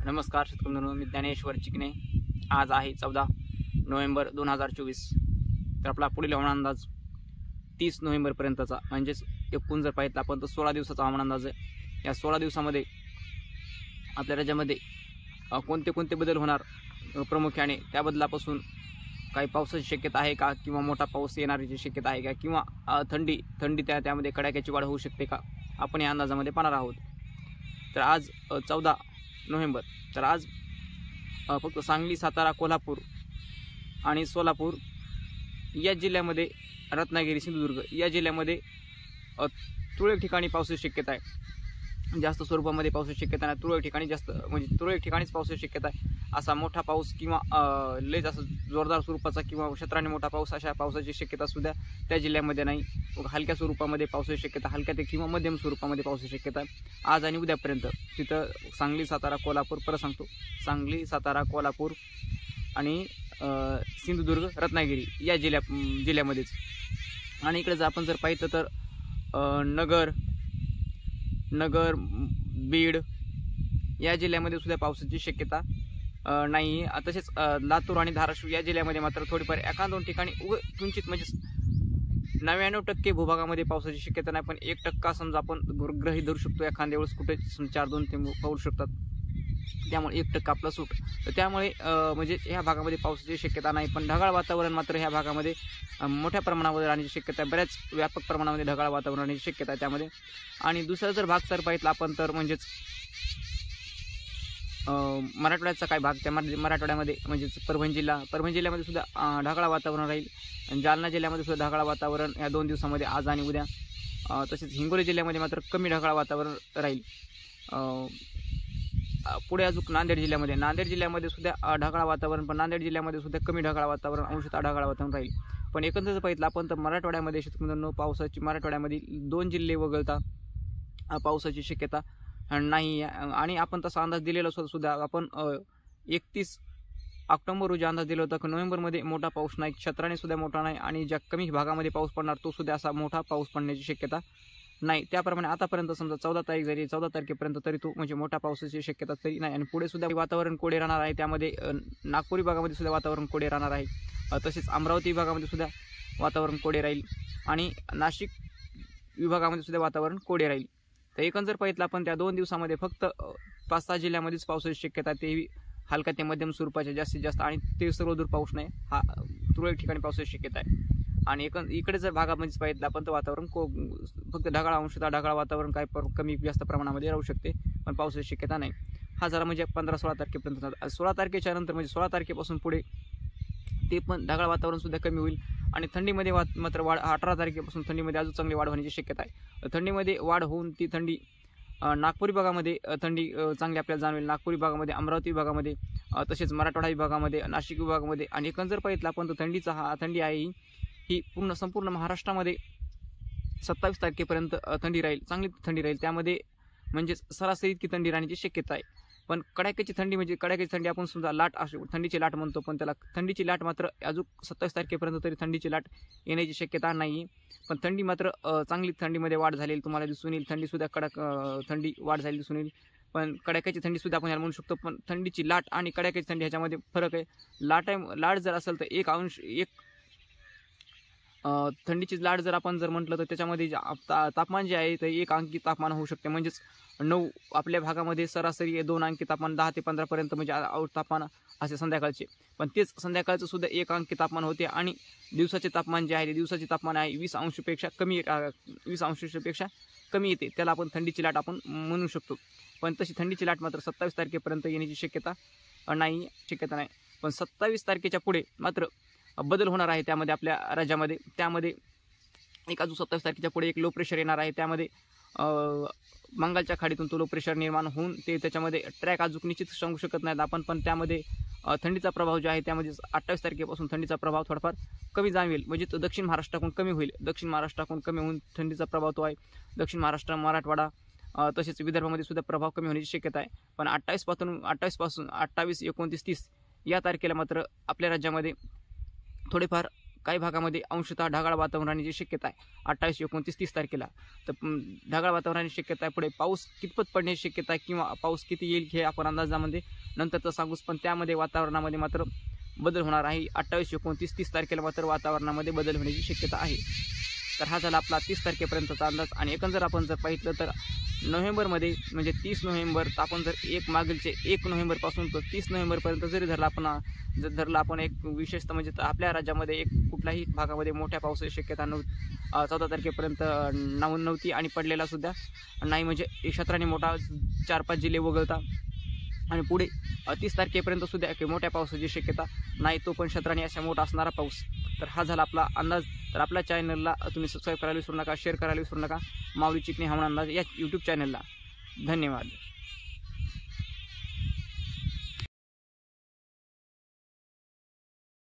नमस्कार शेतकरी मित्रांनो, मी ज्ञानेश्वर चिकणे। आज आहे 14 नोव्हेंबर 2024। तर आपला पुढील हवामान अंदाज 30 नोव्हेंबर पर्यंतचा, म्हणजेच एकूण जर पाहिलं आपण तर 16 दिवसाचा हवामान अंदाज आहे। या 16 दिवसामध्ये आपल्या राज्यामध्ये कोणते कोणते बदल होणार प्रामुख्याने, त्या बदलापासून काही पावसाची शक्यता आहे का, किंवा मोठा पाऊस येण्याची शक्यता आहे का, किंवा थंडी त्यामध्ये कडाक्याची वाढ होऊ शकते का, आपण या अंदाजामध्ये पाहणार आहोत। तर आज 14 नोव्हेंबर, तर आज फक्त सांगली, सातारा, कोल्हापूर आणि सोलापूर या जिल्ह्यामध्ये, रत्नागिरी, सिंधुदुर्ग या जिल्ह्यामध्ये तुरळक ठिकाणी पावसाची शक्यता आहे। जास्त स्वरूपामध्ये पावसाची शक्यता नाही, तुरळक ठिकाणी जास्त, म्हणजे तुरळक ठिकाणीच पावसाची शक्यता आहे। असा मोठा पाऊस किंवा लयच असं जोरदार स्वरूपाचा किंवा क्षेत्राने मोठा पाऊस, अशा पावसाची शक्यता सुद्धा त्या जिल्ह्यामध्ये नाही। हलक्या स्वरूपामध्ये पावसाची शक्यता, हलक्या ते किंवा मध्यम स्वरूपामध्ये पावसाची शक्यता आज आणि उद्यापर्यंत तिथं सांगली, सातारा, कोल्हापूर, परत सांगतो, सांगली, सातारा, कोल्हापूर आणि सिंधुदुर्ग, रत्नागिरी या जिल्ह्यामध्येच। आणि इकडे जर आपण पाहिलं तर नगर, बीड या जिल्ह्यामध्ये सुद्धा पावसाची शक्यता नाही। तसेच लातूर आणि धाराशिव या जिल्ह्यामध्ये मात्र थोडीफार एखाद दोन ठिकाणी किंचित, म्हणजे 99% भूभागामध्ये पावसाची शक्यता नाही, पण 1% समजा आपण गृहीत धरू शकतो। एखाद्या वेळेस कुठे 4-2 थेंब पाऊस शकतात, त्यामुळे 1% आपला सूट। तर त्यामुळे म्हणजे ह्या भागामध्ये पावसाची शक्यता नाही, पण ढगाळ वातावरण मात्र ह्या भागामध्ये मोठ्या प्रमाणावर राहण्याची शक्यता आहे। बऱ्याच व्यापक प्रमाणामध्ये ढगाळ वातावरण राहण्याची शक्यता आहे त्यामध्ये। आणि दुसरा जर भाग पाहिला आपण तर म्हणजेच मराठवाड्याचा काय भाग, त्या मराठवाड्यामध्ये म्हणजेच परभणी जिल्ह्यामध्ये सुद्धा ढगाळ वातावरण राहील। जालना जिल्ह्यामध्ये सुद्धा ढगाळ वातावरण या 2 दिवसामध्ये, आज आणि उद्या। तसेच हिंगोली जिल्ह्यामध्ये मात्र कमी ढगाळ वातावरण राहील। पुढे अजून नांदेड जिल्ह्यामध्ये सुद्धा ढगाळ वातावरण, पण नांदेड जिल्ह्यामध्ये सुद्धा कमी ढगाळ वातावरण, अंशतः ढगाळ वातावरण राहील। पण एकंदर जर पाहिलं आपण तर मराठवाड्यामध्ये पावसाची, मराठवाड्यामधील 2 जिल्हे वगळता पावसाची शक्यता नाही। आणि आपण तसा अंदाज दिलेला सुद्धा आपण 31 ऑक्टोबर रोजी अंदाज दिला होता की नोव्हेंबरमध्ये मोठा पाऊस नाही, क्षेत्राने सुद्धा मोठा नाही, आणि ज्या कमी भागामध्ये पाऊस पडणार तो सुद्धा असा मोठा पाऊस पडण्याची शक्यता नाही। त्याप्रमाणे आतापर्यंत समजा 14 तारीख झाली, 14 तारखेपर्यंत तरी तो म्हणजे मोठा पावसाची शक्यता तरी नाही। आणि पुढे सुद्धा वातावरण कोरडे राहणार आहे, त्यामध्ये नागपूर विभागामध्ये सुद्धा वातावरण कोरडे राहणार आहे। तसेच अमरावती विभागामध्ये सुद्धा वातावरण कोरडे राहील, आणि नाशिक विभागामध्ये सुद्धा वातावरण कोरडे राहील। तर एकंदर पाहिलं आपण त्या 2 दिवसामध्ये फक्त 5-6 जिल्ह्यामध्येच पावसाची शक्यता, तेही हलका ते मध्यम स्वरूपाच्या, जास्तीत जास्त, आणि ते सर्वदूर पाऊस नाही, हा तुरळक ठिकाणी पावसाची शक्यता आहे। आणि इकडे जर भागामध्ये पाहिलं आपण तर वातावरण फक्त ढगाळ, अंशतः ढगाळ वातावरण काय कमी जास्त प्रमाणामध्ये राहू शकते, पण पावसाची शक्यता नाही। हा जरा म्हणजे 15-16 तारखेपर्यंत, 16 तारखेच्या नंतर म्हणजे 16 तारखेपासून पुढे ते पण ढगाळ वातावरण सुद्धा कमी होईल। आणि थंडीमध्ये मात्र वाढ, 18 तारखेपासून थंडीमध्ये अजून चांगली वाढ होण्याची शक्यता आहे। थंडीमध्ये वाढ होऊन ती थंडी नागपूर विभागामध्ये थंडी चांगली आपल्याला जाणवेल, नागपूर विभागामध्ये, अमरावती विभागामध्ये, तसेच मराठवाडा विभागामध्ये, नाशिक विभागामध्ये। आणि एकंदर पाहिलं आपण तर थंडी आहे ही संपूर्ण महाराष्ट्रामध्ये 27 तारखेपर्यंत थंडी राहील, चांगली थंडी राहील। त्यामध्ये म्हणजे सरासरी इतकी थंडी राहण्याची शक्यता आहे। पण कडाक्याची थंडी, म्हणजे कडाक्याची थंडी आपण सुद्धा लाट थंडीची लाट म्हणतो, पण त्याला थंडीची लाट मात्र अजून 27 तारखेपर्यंत तरी थंडीची लाट येण्याची शक्यता नाही। पण थंडी मात्र चांगली थंडीमध्ये वाढ झालेली तुम्हाला दिसून येईल, थंडीसुद्धा थंडी वाढ झालेली दिसून येईल। पण कडाक्याची थंडीसुद्धा आपण याला म्हणू शकतो, पण थंडीची लाट आणि कडाक्याची थंडी ह्याच्यामध्ये फरक आहे। लाट जर असेल तर थंडीची लाट जर आपण म्हटलं तर त्याच्यामध्ये तापमान जे आहे ते 1 अंकी तापमान होऊ शकते, म्हणजेच 9 आपल्या भागामध्ये सरासरी 2 अंकी तापमान, 10 ते 15 पर्यंत म्हणजे तापमान असे संध्याकाळचे। पण तेच संध्याकाळचं सुद्धा 1 अंकी तापमान होते, आणि दिवसाचे तापमान जे आहे, दिवसाचे तापमान आहे 20 अंशापेक्षा कमी येते, त्याला आपण थंडीची लाट आपण म्हणू शकतो। पण तशी थंडीची लाट मात्र 27 तारखेपर्यंत येण्याची शक्यता नाही। पण 27 तारखेच्या पुढे मात्र बदल होणार आहे त्यामध्ये आपल्या राज्यामध्ये। त्यामध्ये एक अजून 27 तारखेच्या पुढे एक लो प्रेशर येणार आहे, त्यामध्ये बंगालच्या खाडीतून तो लो प्रेशर निर्माण होऊन ते त्याच्यामध्ये ट्रॅक अजून निश्चित सांगू शकत नाहीत आपण, पण त्यामध्ये थंडीचा प्रभाव जो आहे त्यामध्ये 28 तारखेपासून थंडीचा प्रभाव थोडाफार कमी जाणवेल, म्हणजे तो दक्षिण महाराष्ट्राकडून कमी होईल। दक्षिण महाराष्ट्राकडून कमी होऊन थंडीचा प्रभाव तो आहे दक्षिण महाराष्ट्र, मराठवाडा, तसेच विदर्भामध्ये सुद्धा प्रभाव कमी होण्याची शक्यता आहे। पण 28 पासून 28, 29, 29, 30 या तारखेला मात्र आपल्या राज्यामध्ये थोडेफार काही भागामध्ये अंशतः ढगाळ वातावरण राहण्याची शक्यता आहे 28, 29, 30 तारखेला. तर ढगाळ वातावरणाची शक्यता आहे. पुढे पाऊस कितपत पडण्याची शक्यता आहे किंवा पाऊस किती येईल हे आपण अंदाजामध्ये नंतरचं सांगूच, पण त्यामध्ये वातावरणामध्ये मात्र बदल होणार आहे. 28, 29, 30 तारखेला मात्र वातावरणामध्ये बदल होण्याची शक्यता आहे. तर हा झाला आपला 30 तारखेपर्यंतचा अंदाज. आणि एकंदर आपण जर पाहिलं तर नोव्हेंबरमध्ये म्हणजे 30 नोव्हेंबर, तर आपण जर मागीलचे 1 नोव्हेंबरपासून तर 30 नोव्हेंबरपर्यंत जरी धरला आपण एक विशेषतः म्हणजे आपल्या राज्यामध्ये एक कुठल्याही भागामध्ये मोठ्या पावसाची शक्यता 14 तारखेपर्यंत नव्हती आणि पडलेला सुद्धा नाही. म्हणजे क्षेत्राने मोठा 4-5 जिल्हे वगळता आणि पुढे 30 तारखेपर्यंत सुद्धा काही मोठ्या पावसाची शक्यता नाही, तो पण क्षेत्राने असा मोठा असणारा पाऊस. तर हा झाला आपला अंदाज. तर आपल्या चॅनलला तुम्ही सबस्क्राईब करायला विसरू नका, शेअर करायला विसरू नका, माऊली चिकणी हवामान अंदाज या यूट्यूब चॅनलला. धन्यवाद.